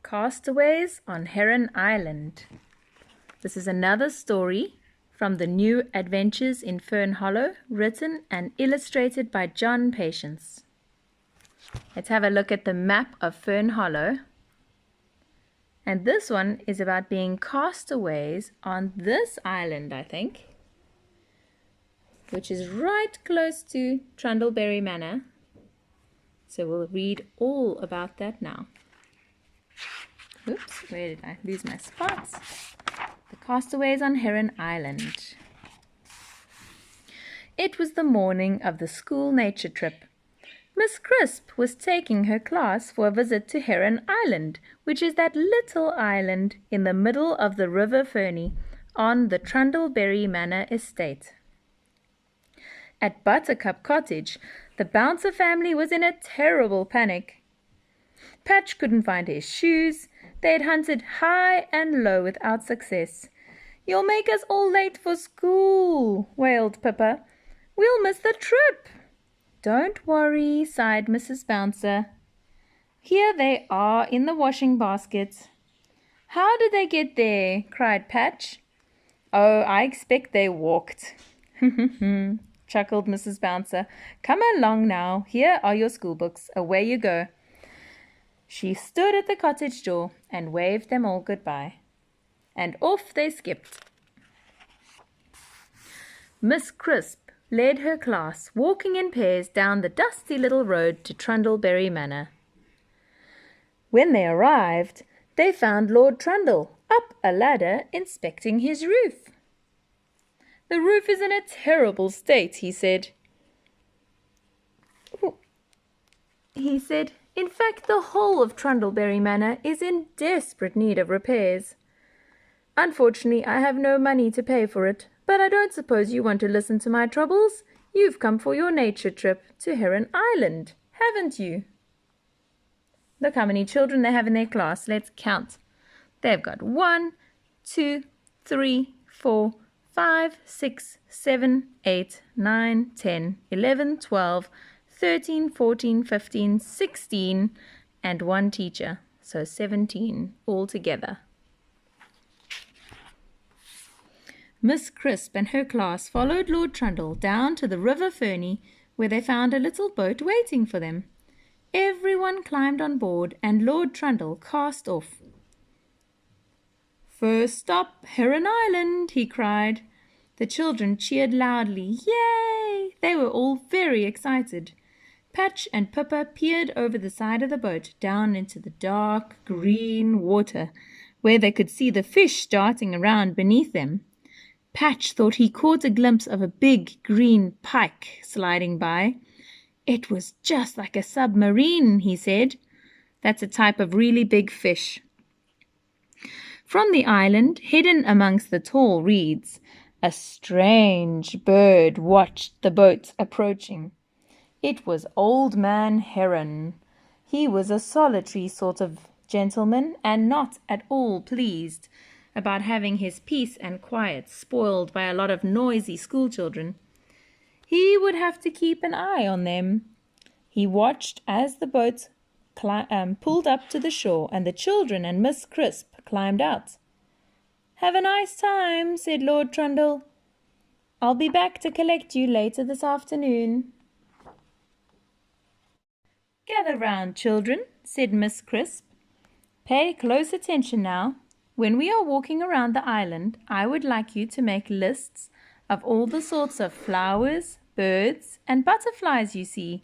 Castaways on Heron Island. This is another story from the New Adventures in Fern Hollow, written and illustrated by John Patience. Let's have a look at the map of Fern Hollow. And this one is about being castaways on this island, I think, which is right close to Trundleberry Manor. So we'll read all about that now. Oops, where did I lose my spots? The Castaways on Heron Island. It was the morning of the school nature trip. Miss Crisp was taking her class for a visit to Heron Island, which is that little island in the middle of the River Ferny on the Trundleberry Manor estate. At Buttercup Cottage, the Bouncer family was in a terrible panic. Patch couldn't find his shoes. They had hunted high and low without success. "You'll make us all late for school," wailed Pippa. "We'll miss the trip." "Don't worry," sighed Mrs. Bouncer. "Here they are in the washing basket." "How did they get there?" cried Patch. "Oh, I expect they walked." chuckled Mrs. Bouncer. "Come along now. Here are your school books. Away you go." She stood at the cottage door and waved them all goodbye. And off they skipped. Miss Crisp led her class, walking in pairs down the dusty little road to Trundleberry Manor. When they arrived, they found Lord Trundle up a ladder inspecting his roof. "The roof is in a terrible state," he said. "In fact, the whole of Trundleberry Manor is in desperate need of repairs. Unfortunately, I have no money to pay for it, but I don't suppose you want to listen to my troubles. You've come for your nature trip to Heron Island, haven't you?" Look how many children they have in their class. Let's count. They've got 1, 2, 3, 4, 5, 6, 7, 8, 9, 10, 11, 12, 13, 14, 15, 16, and one teacher. So 17 altogether. Miss Crisp and her class followed Lord Trundle down to the River Ferny, where they found a little boat waiting for them. Everyone climbed on board, and Lord Trundle cast off. "First stop, Heron Island," he cried. The children cheered loudly. Yay! They were all very excited. Patch and Pippa peered over the side of the boat down into the dark green water, where they could see the fish darting around beneath them. Patch thought he caught a glimpse of a big green pike sliding by. "It was just like a submarine," he said. "That's a type of really big fish." From the island, hidden amongst the tall reeds, a strange bird watched the boat approaching. It was Old Man Heron. He was a solitary sort of gentleman and not at all pleased about having his peace and quiet spoiled by a lot of noisy schoolchildren. He would have to keep an eye on them. He watched as the boat pulled up to the shore and the children and Miss Crisp climbed out. "Have a nice time," said Lord Trundle. "I'll be back to collect you later this afternoon." "Gather round, children," said Miss Crisp. "Pay close attention now. When we are walking around the island, I would like you to make lists of all the sorts of flowers, birds, and butterflies you see.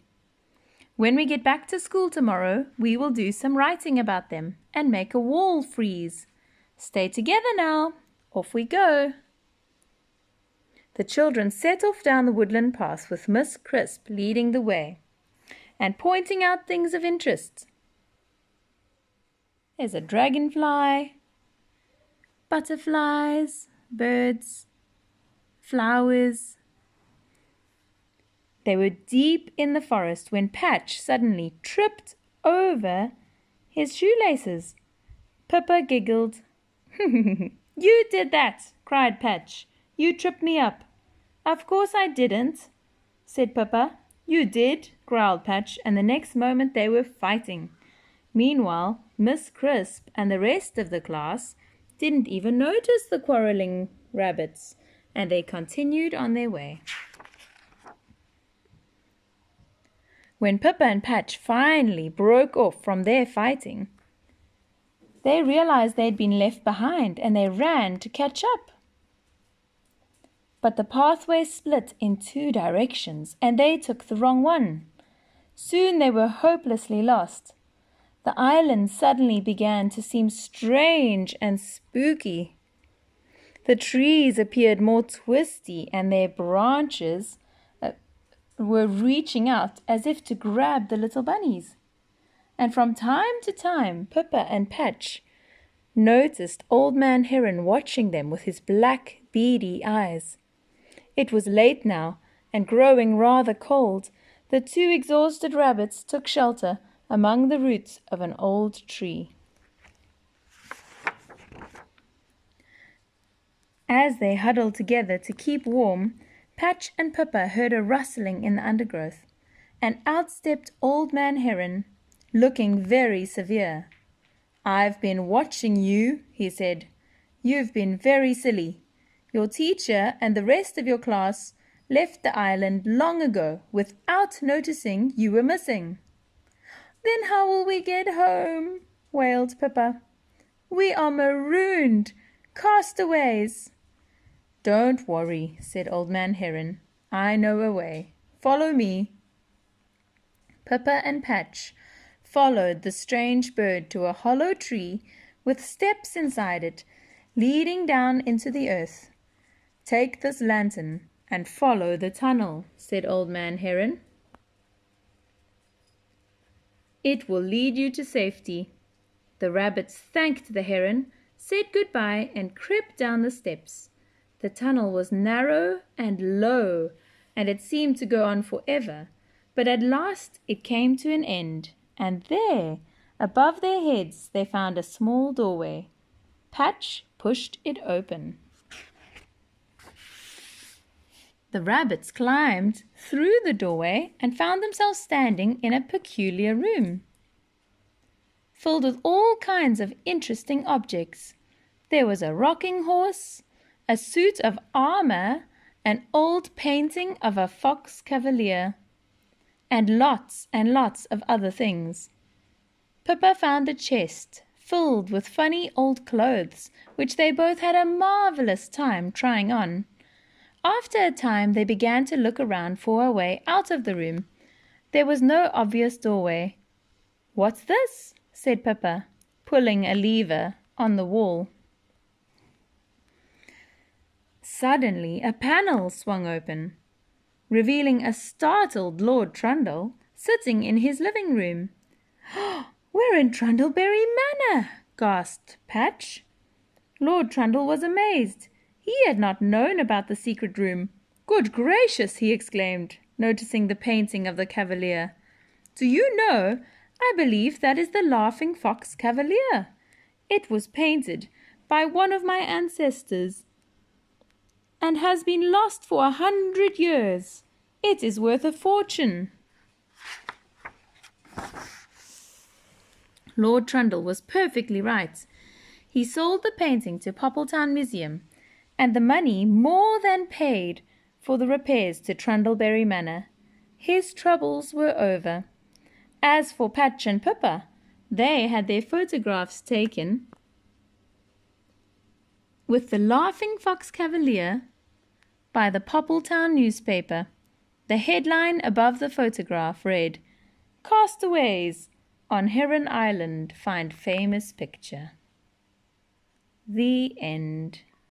When we get back to school tomorrow, we will do some writing about them and make a wall frieze. Stay together now. Off we go." The children set off down the woodland path with Miss Crisp leading the way and pointing out things of interest. There's a dragonfly, butterflies, birds, flowers. They were deep in the forest when Patch suddenly tripped over his shoelaces. Pippa giggled. "You did that," cried Patch. "You tripped me up." "Of course I didn't," said Pippa. "You did," growled Patch, and the next moment they were fighting. Meanwhile, Miss Crisp and the rest of the class didn't even notice the quarreling rabbits, and they continued on their way. When Pippa and Patch finally broke off from their fighting, they realized they'd been left behind and they ran to catch up. But the pathway split in 2 directions and they took the wrong one. Soon they were hopelessly lost. The island suddenly began to seem strange and spooky. The trees appeared more twisty and their branches were reaching out as if to grab the little bunnies. And from time to time, Pippa and Patch noticed Old Man Heron watching them with his black, beady eyes. It was late now, and growing rather cold, the 2 exhausted rabbits took shelter among the roots of an old tree. As they huddled together to keep warm, Patch and Pippa heard a rustling in the undergrowth, and out stepped Old Man Heron, looking very severe. "I've been watching you," he said. "You've been very silly. Your teacher and the rest of your class left the island long ago without noticing you were missing." "Then how will we get home?" wailed Pippa. "We are marooned, castaways." "Don't worry," said Old Man Heron. "I know a way. Follow me." Pippa and Patch followed the strange bird to a hollow tree with steps inside it, leading down into the earth. "Take this lantern and follow the tunnel," said Old Man Heron. "It will lead you to safety." The rabbits thanked the heron, said goodbye, and crept down the steps. The tunnel was narrow and low, and it seemed to go on forever, but at last it came to an end, and there, above their heads, they found a small doorway. Patch pushed it open. The rabbits climbed through the doorway and found themselves standing in a peculiar room, filled with all kinds of interesting objects. There was a rocking horse, a suit of armor, an old painting of a fox cavalier, and lots of other things. Pippa found a chest filled with funny old clothes, which they both had a marvelous time trying on. After a time they began to look around for a way out of the room. There was no obvious doorway. "What's this?" said Pippa, pulling a lever on the wall. Suddenly a panel swung open, revealing a startled Lord Trundle sitting in his living room. "We're in Trundleberry Manor!" gasped Patch. Lord Trundle was amazed. He had not known about the secret room. "Good gracious!" he exclaimed, noticing the painting of the cavalier. "Do you know, I believe that is the Laughing Fox Cavalier. It was painted by one of my ancestors and has been lost for 100 years. It is worth a fortune." Lord Trundle was perfectly right. He sold the painting to Poppletown Museum, and the money more than paid for the repairs to Trundleberry Manor. His troubles were over. As for Patch and Pippa, they had their photographs taken with the Laughing Fox Cavalier by the Poppletown newspaper. The headline above the photograph read, "Castaways on Heron Island find famous picture." The end.